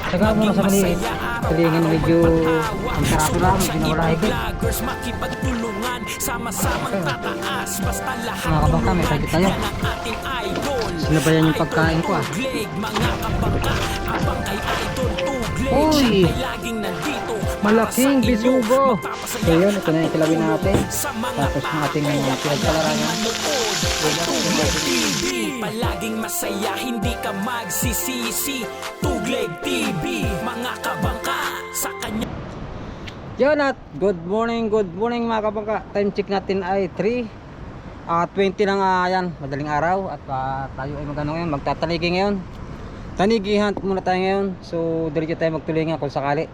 Saka muna sa maliit. Tulingan medyo ang tarato lang, medyo nawala higit. Makipagtulungan, sama-samang tataas. Basta lahat Mga kabangka, may sakit tayo. ng ating idol. Sinabayan yung pagkain ko ah. Tugleg, mga kabangka, abang kay idol Tugleg. Uy! Siya ay laging nandito. Malaking para sa inyo. bisugo. Magpapasaya So yun, ito na yung kilawin natin. sa mga Tapos ng ating pinagpalarayan. Tugleg TV, palaging masaya, hindi ka magsisisi. Tugleg TV, mga kabangka, sa kanya. Yun at good morning mga kabangka. Time check natin ay 3:20 ng yan, madaling araw. At tayo ay magano ngayon, magtataligi ngayon. Tanigihan muna tayo ngayon. So diretso tayo magtulingan kung sakali.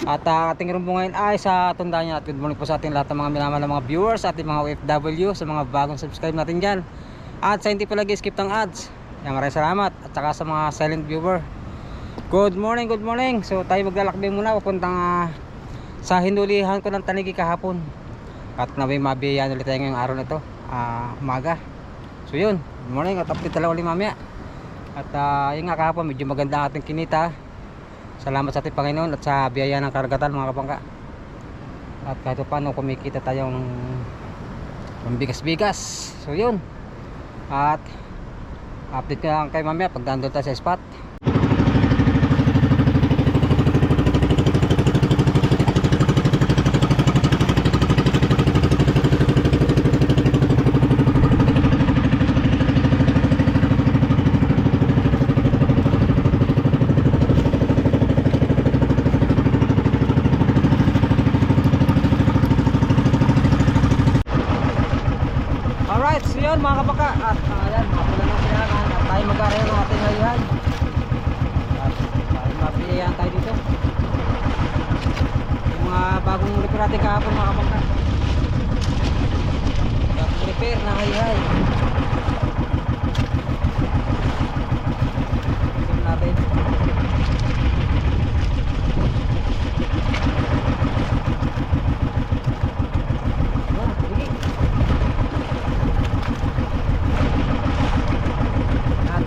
At ating rumbo ngayon ay sa Tundanya. At good morning po sa ating lahat ng mga minamahal na mga viewers, ating mga OFW, sa mga bagong subscribe natin dyan. At sa hindi pa lagi skip ng ads, maraming salamat. At saka sa mga silent viewer, good morning. So tayo maglalakbay muna papuntang sa hinulihan ko ng tanigi kahapon. At naway mabiyayan ulit tayo ngayong araw na ito, umaga. So yun, good morning. At update talaga ulit mamaya. At yun nga kahapon, medyo maganda ang ating kinita. Salamat sa ating Panginoon at sa biyaya ng karagatan mga kabangka. At kahit paano kumikita tayong bigas-bigas. So yun. At update ko lang kayo mamaya pag nandun tayo sa spot. Alright, so yun mga kabaka. At ayan, mapula na sila at tayo mag-aaral ng ating hayhan. At tayo mapiyayan tayo dito. Yung mga bagong repair natin kahapon mga kabaka. Bagong repair na hayhay. Sim natin.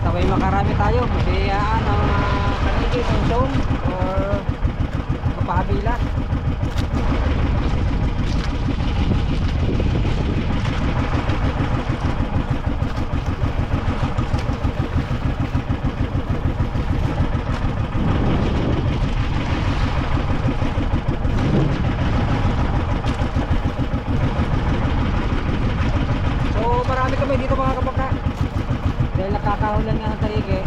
Sabay makarami tayo, mabiyaan ng kanigi, ng zone or mapakabila. So marami kami dito mga kabaka. Dahil nakakahulan nga ng tarige,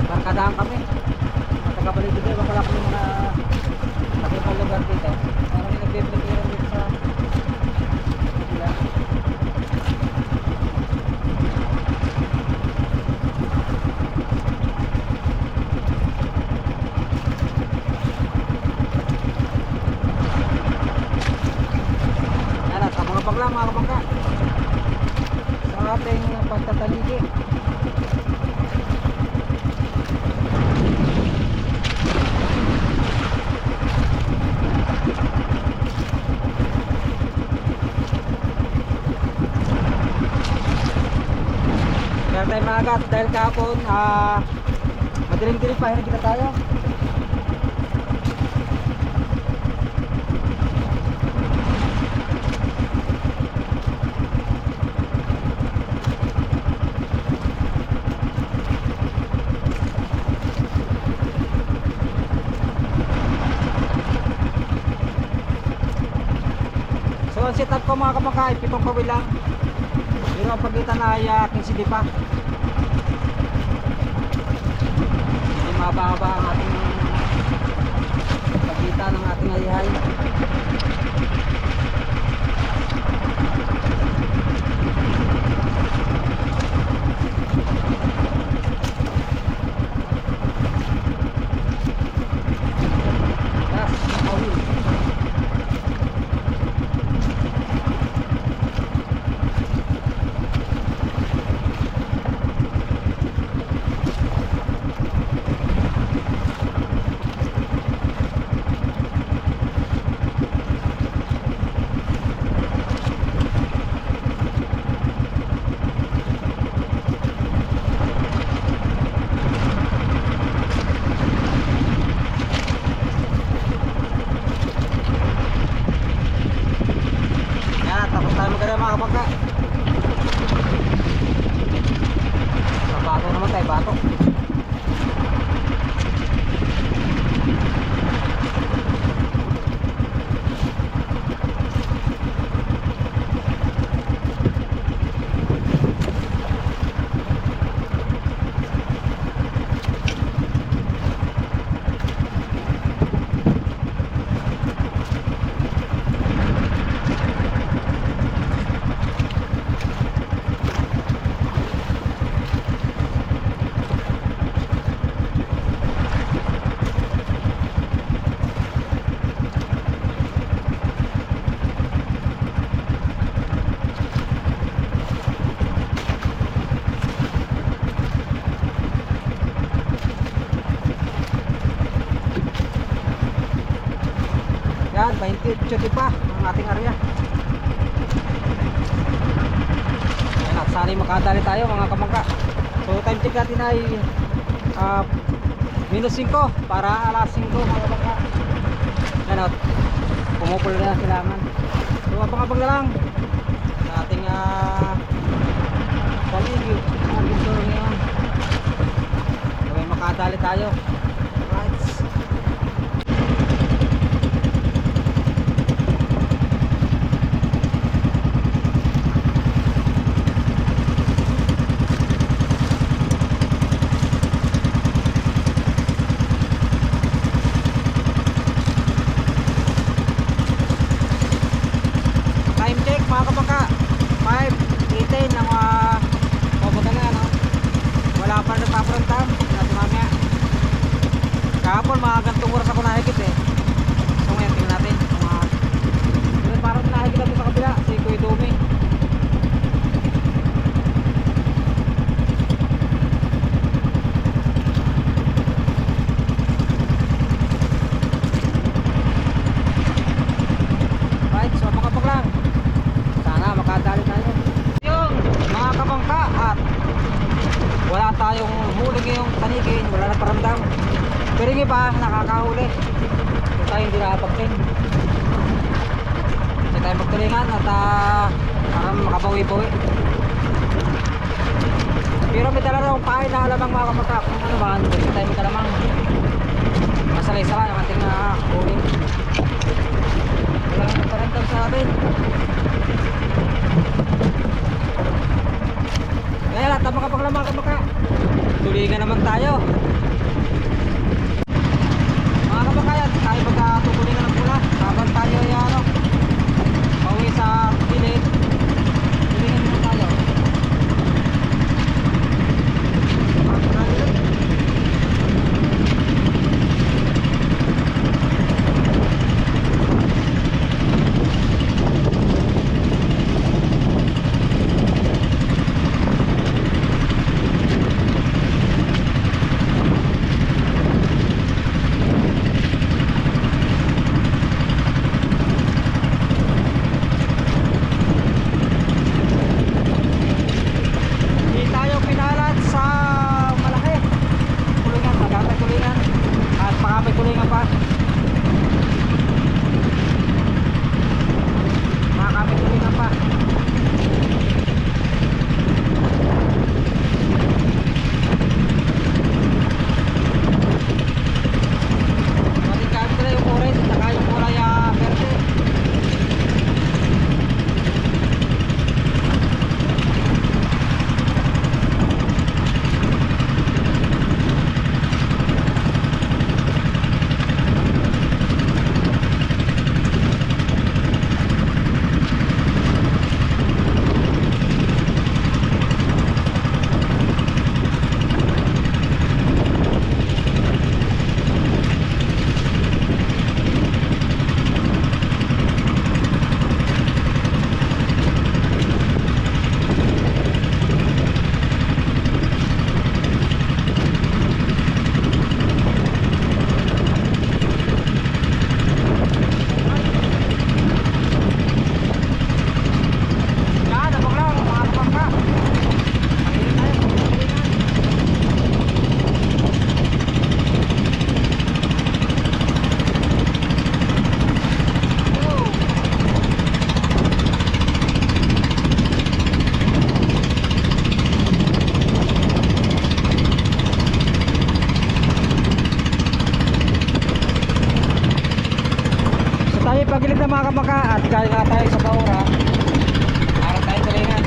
barkadahan kami. Matagabalik dito, wala kami mga nakipang lugar dito. Parang may nagbiblikiran dito sa sila. Yan at mga bakla mga kabangka sa ating pagtataligi. Kaya tayo maagat dahil kahapon madilim-dilim pa, hindi kita tayo. So ang setup ko mga kamakain, 7 kawil lang. Pero ang pagitan ay 15 pa. Hindi mababa ang ating pagitan ng ating hayhay. 28 di pa ang ating area. Ayan, at sana makadali tayo mga kamangka. So time check natin ay -5 para alas 5 mga kamangka. Ayan o, pumupula na silangan. So abang-abang na lang sa ating paligid ngayon. So may makadali tayo. Right. Time check mga kapangka, 5:18 ng papunta na no? Wala pa rin nagpaparantam natin mamaya. Kahapon mga gantong oras ako nahigit eh. So ngayon tingnan natin parang nahigit natin sa kabila si Kuya Domi. Right, so mga kapangka, sana makadali tayo yung mga kabangka at wala tayong huli ngayong tanigin, wala na paramdam. Pero yung iba nakakahuli, so tayo hindi nakapagtin. Kasi tayo magtulingan at para makabawi-bawi. Pero may dala rin pahay na alamang mga kabangka kung ano ba, kasi tayo may dalamang masalay-salay ang ating huli. Wala na paramdam sa atin. Kaya lahat ng mga kapangka, tulingan naman tayo mga kapangkayan. Tayo magtutulingan ng pula habang tayo ay pauwi sa gilid. Tulingan naman tayo. Pagilid na mga kamaka at kaya nga tayo sa Kaura para tayo tulingan.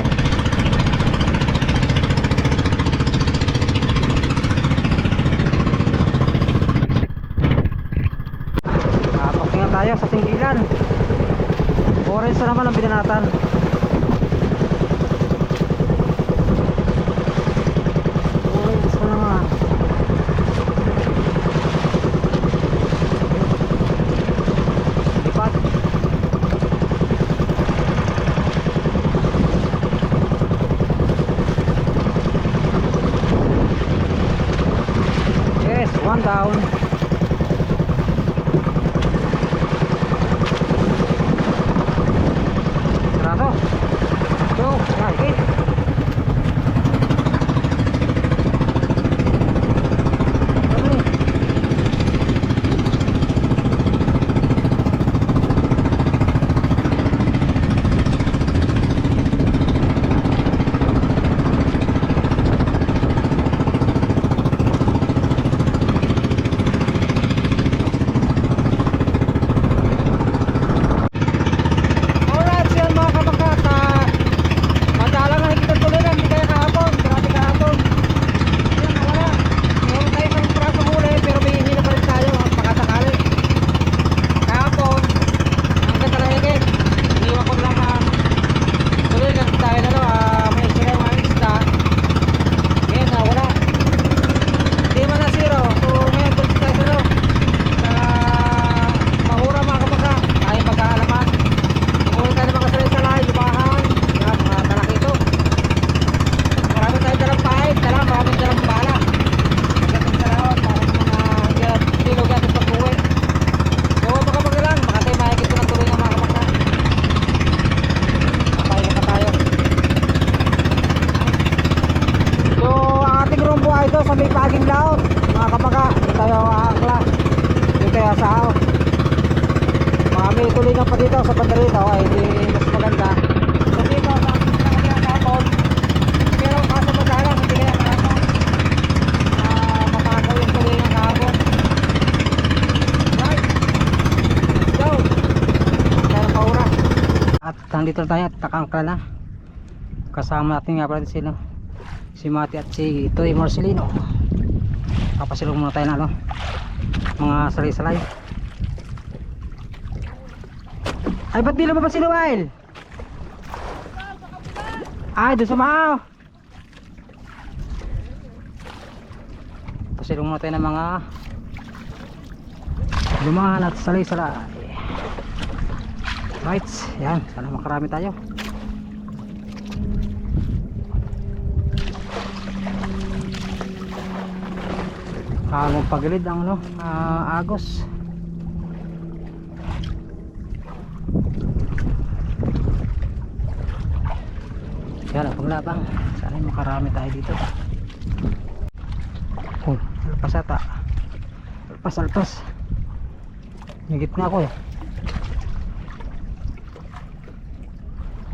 Pakinga tayo sa singgilan. Orange na naman ang binanatan. Orange na naman. One down. sa may paging laot mga kapaka. Dito tayo aakla. Dito tayo asahaw. May tulingan pa dito sa banda rito ay hindi mas maganda. So dito sa kanyang kapon. Pero kaso madalang hindi kaya kahapon. Matakaw yung tulingan kahapon. Right. Let's go. Kaya pa oras. At nandito tayo at takangkla na. Kasama natin nga pala sino. Si Mati at si Toy Marcelino. Kapasilong muna tayo na ano, mga salay-salay. Ay ba't di lumabas si Noel? Ay doon sumahaw. Pasilong muna tayo ng mga lumahan at salay-salay. Right, yan, sana makarami tayo. Hanggang pagilid ang ano, agos. Yan ang panglabang. Sana makarami tayo dito. Oh, alpas ata. Alpas. Higit na ako eh.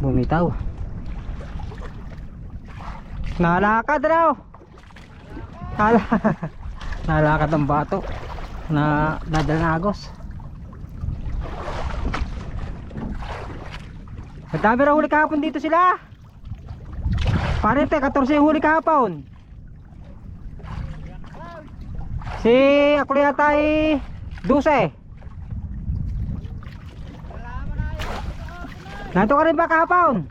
Bumitaw. Nalakad raw. Nalakad ang bato na dadal na agos. Madami raw huli kahapon dito sila. Parete 14 yung huli kahapon. Si ako yata ay 12. Nanto ka rin ba kahapon?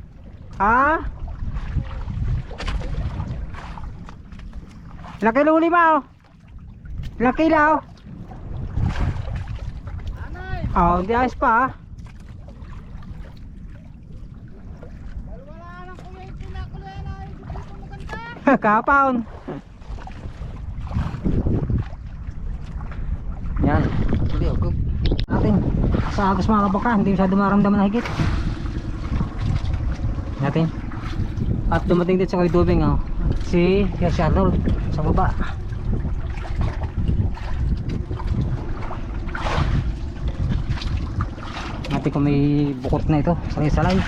Ha? Laki huli ba oh? Laki lao. Oh, di ayos pa. Kapaon. Yan. Hindi okay. Natin sa agos mga kabaka, hindi masyado maramdaman na higit. Natin. At dumating din sa kay Dubing oh. Si Arnold sa baba. Natin kung may bukot na ito, salay-salay.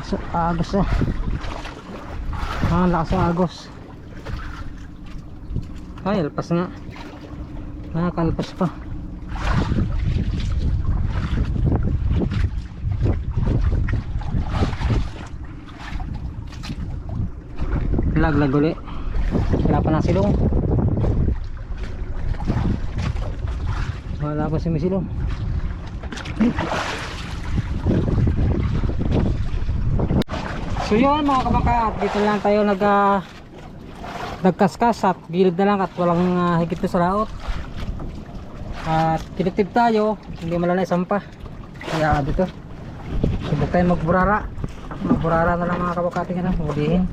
So, agos na. Lakas ng agos. Ay, alpas nga. Nakakalpas pa. Laglag uli. Wala pa ng silong. Wala pa si silong. So yun mga kabaka, dito lang tayo nagkaskas at gilid na lang at walang higit na sa laot. At kinitib tayo, hindi malalay sampa. Kaya dito subok tayo magburara na lang mga kabakating hulihin.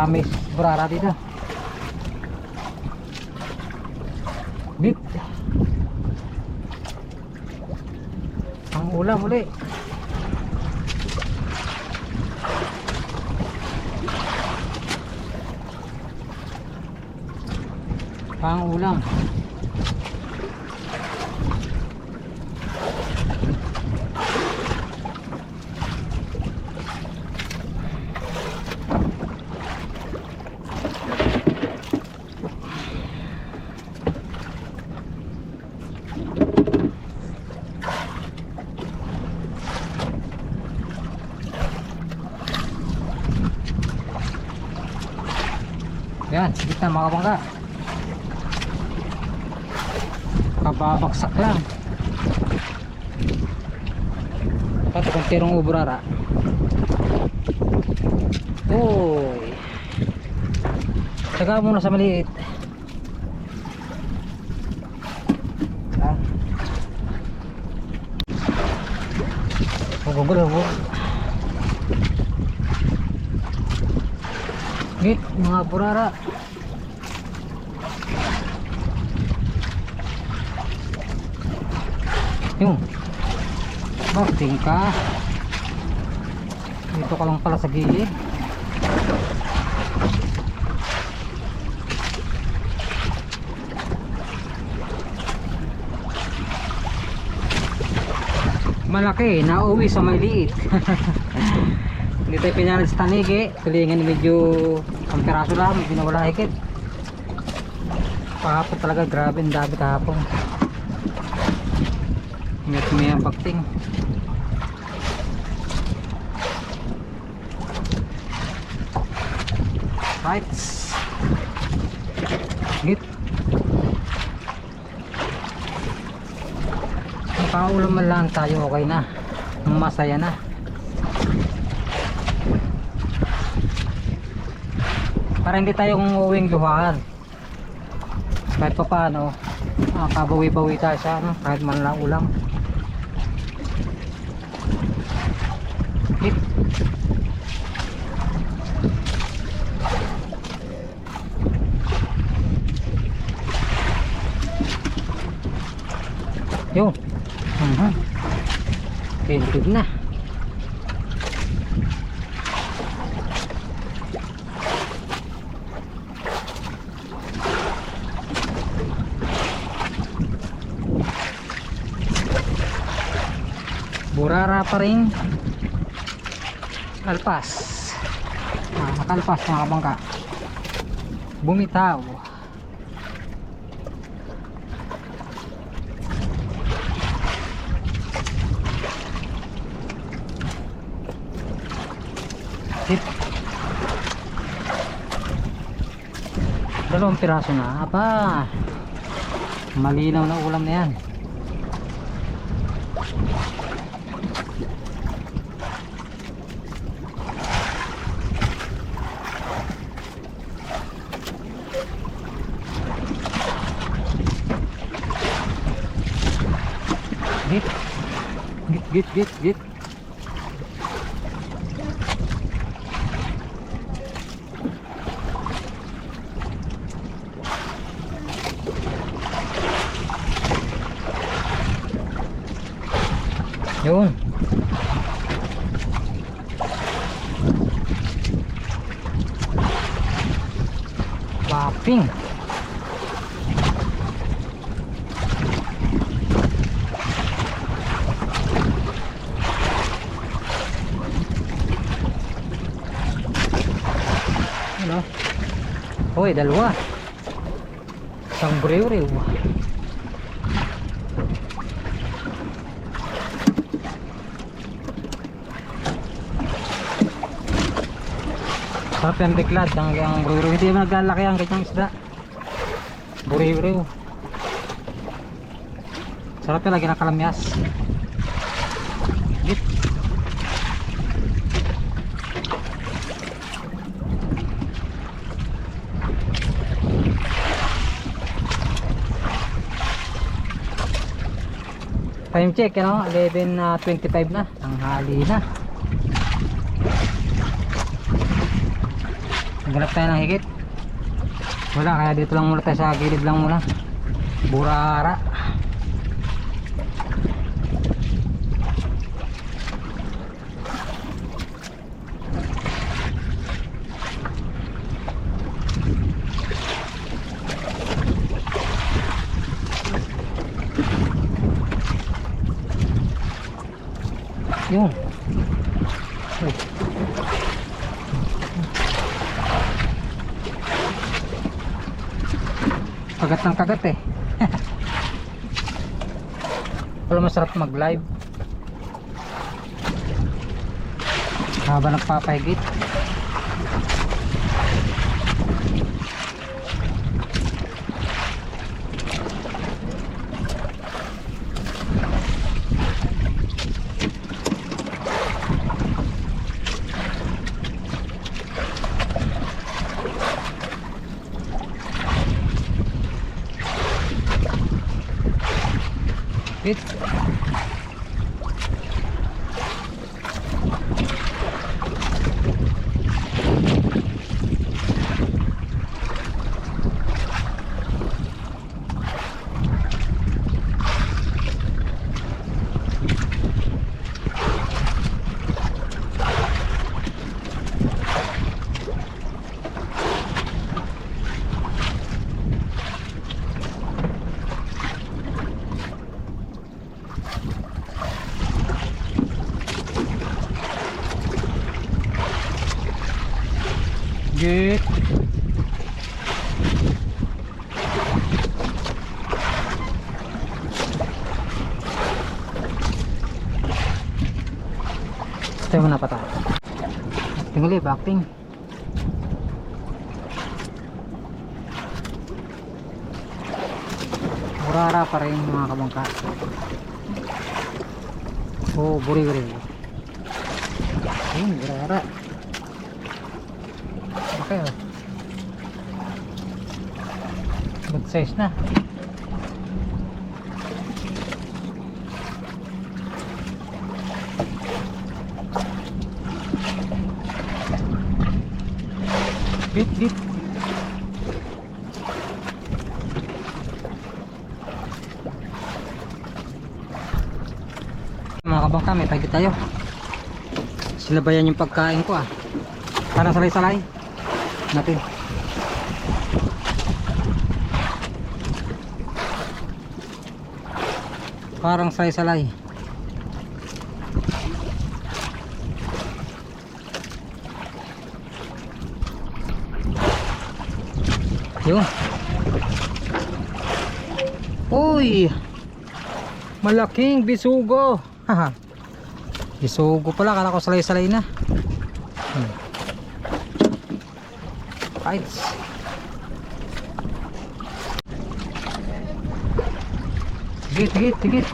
May burara dito. Bit ang ulam uli. Pang ulam. Yan, sigit na mga kabangka. Kababaksak lang. Pati kung tirong ubrara. Uy. Saka muna sa maliit. Hugog. Git, mga burara. Yung bakting ka dito ka lang pala sa gilid. Malaki nauwi sa maliit. Hindi tayo pinalit sa tanigi, tulingan medyo ang piraso lang, hindi na wala higit. Kahapon talaga grabe ang dami kahapon. May ang bakting. Right. Git. Makaulam man lang tayo, okay na. Masaya na. Para hindi tayo uuwing luhaan. Kahit pa paano, kabawi-bawi tayo sa ano, kahit man lang ulam. Hit. Yo. Tentid na. Burara pa rin. Kalpas. Nakalpas mga kabangka. Bumitaw. Hit. Dalawang piraso na. Aba, malinaw na ulam na yan. Git. Yun. Waping. Ano? Hoy, dalawa. Isang brew-rew. Sarap yung biklad, ang brew-rew. Hindi naman naglalaki ang ganyang isda. Brew-rew. Sarap yung lagi na kalamyas. Git. Time check, you know, 11:25 na, tanghali na. Naghanap tayo ng higit. Wala, kaya dito lang muna tayo sa gilid lang muna. Burara. Yun. Uy. Kagat ng kagat eh. Wala masarap mag live habang nagpapahigit. Hit. Git. Tayo muna pa tayo. Acting ulit, acting. Burara pa rin mga kabangka. Oh, buri-buri. Ayun, burara. Okay, oh. Good size na. Bit. Mga kabangka, may pagkit tayo. Sinabayan yung pagkain ko ah. Parang salay-salay natin. Parang salay-salay. Yun. Uy, malaking bisugo. Haha. Bisugo pala, kala ko salay-salay na. Right. Tigit.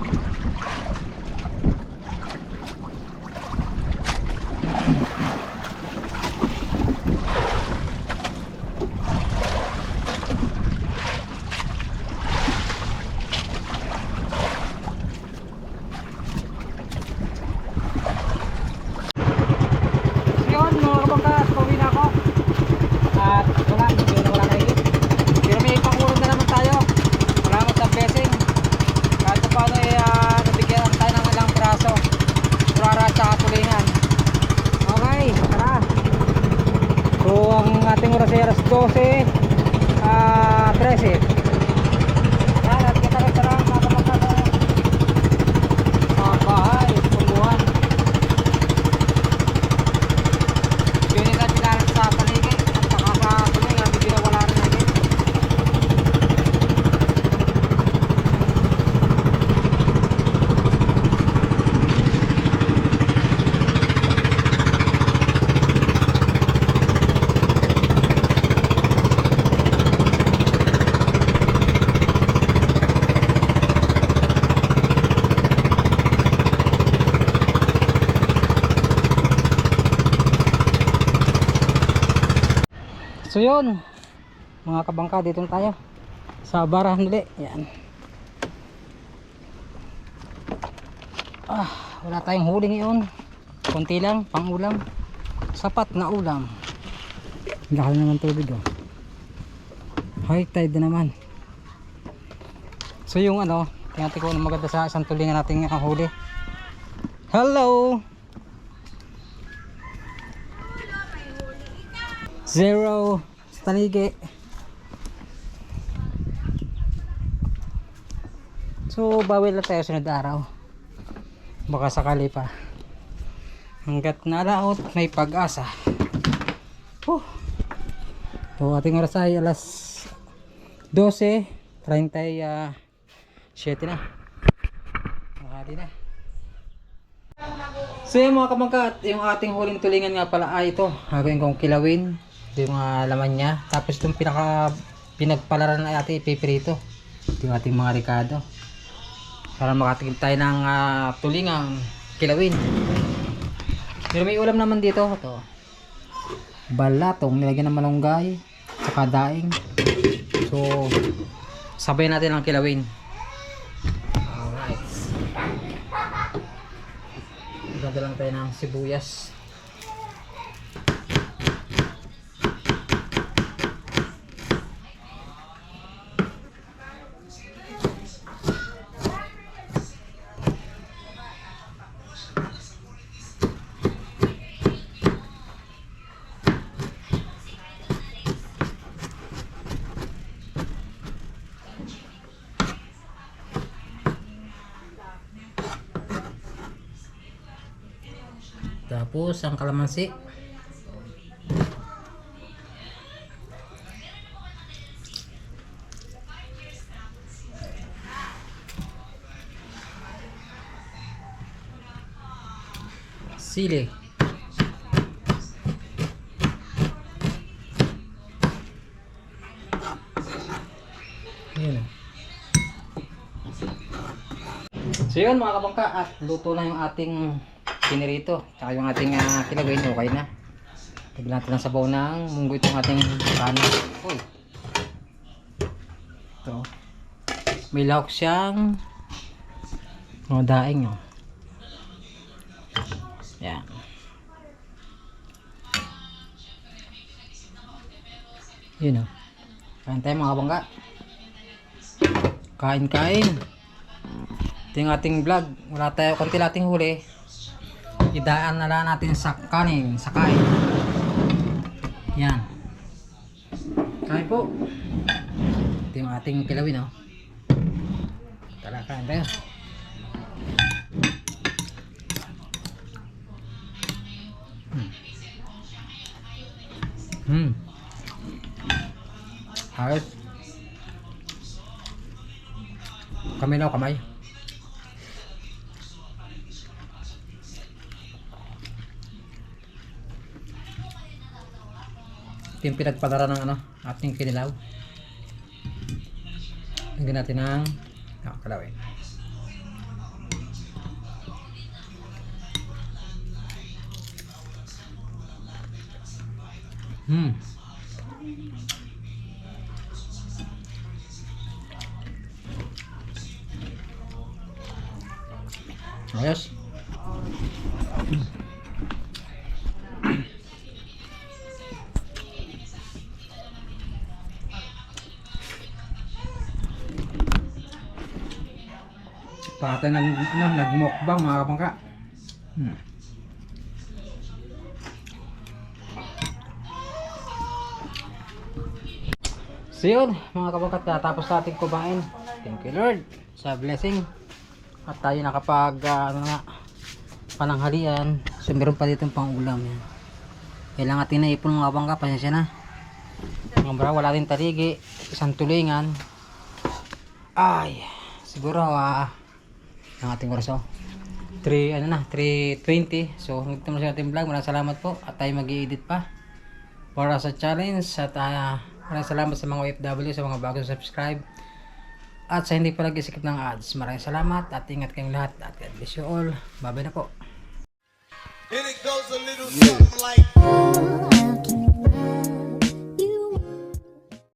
Yun mga kabangka, pauwi na ako. At wala na higit. Pero may pangurong na naman tayo. Salamat sa blessing. Kahit pa paano nabigyan tayo ng ilang piraso. Burara at saka tulingan. Okay, tara. So ang ating oras ay alas 12 13. Yan, at kita rin sarang mga kabangka sa bahay, pumbuhan. Yun yung natin sa paligid at saka sa tuloy nga bigyan wala rin natin. So yun mga kabangka, dito na tayo sa barahan ulit. Yan. Wala tayong huli ngayon. Konti lang, pang ulam. Sapat na ulam. Lakal naman tubig oh. High tide na naman. So yung tingnan ko na maganda sa isang tulingan natin huli. Hello! Zero sa taligi. So bawal lang tayo sunod araw. Baka sakali pa. Hanggat nalaot may pag-asa. So ating oras ay alas 12:37 na. Makali na. So yung mga kabangka, yung ating huling tulingan nga pala ay ito. Gagawin kong kilawin. Ito yung laman niya. Tapos itong pinagpalaran ay ating ipiprito. Ito yung ating mga ricado. Para makatingin tayo ng tulingang kilawin. Pero may ulam naman dito. Ito. Balatong nilagyan ng malunggay. Saka daing. So sabay natin ang kilawin. Alright. Ganda lang tayo ng sibuyas. Tapos ang kalamansi. sili. Yun. So yun mga kabangka, at luto na yung ating pinirito tsaka yung ating kilawin. Okay na. Lagyan natin ng sabaw ng munggo itong ating kanin. Uy. Ito. May lahok siyang daing nyo. Yan. Yun o. Kain tayo mga kabangka. Kain-kain. Ito yung ating vlog. Wala tayo, konti nating huli. Idaan na lang natin sa kanin, sa kain. Yan. Kain po. Ito yung ating kilawin, oh. Tara, kain tayo. Ayos. Kamay na, kamay. Ito yung pinagpadara ng ating kinilaw. Lagyan natin ng kalawin. Ayos. Pata nagmukbang mga kabangka. So yun mga kabangka, tapos natin kumain. Thank you Lord sa blessing. At tayo nakapag pananghalian. So meron pa dito pang ulam yan. Kailangan natin naipon mga kabangka, pasensya na. Mga bra, wala din taligi, isang tulingan. Ay, siguro ang ating oras 3:20. So hanggang dito sa ating vlog. Maraming salamat po at tayo mag-i-edit pa para sa challenge. At maraming salamat sa mga OFW, sa mga bagong subscribe at sa hindi pa nag-isikip ng ads. Maraming salamat at ingat kayong lahat at God bless you all. Bye bye na po. And it goes a little something like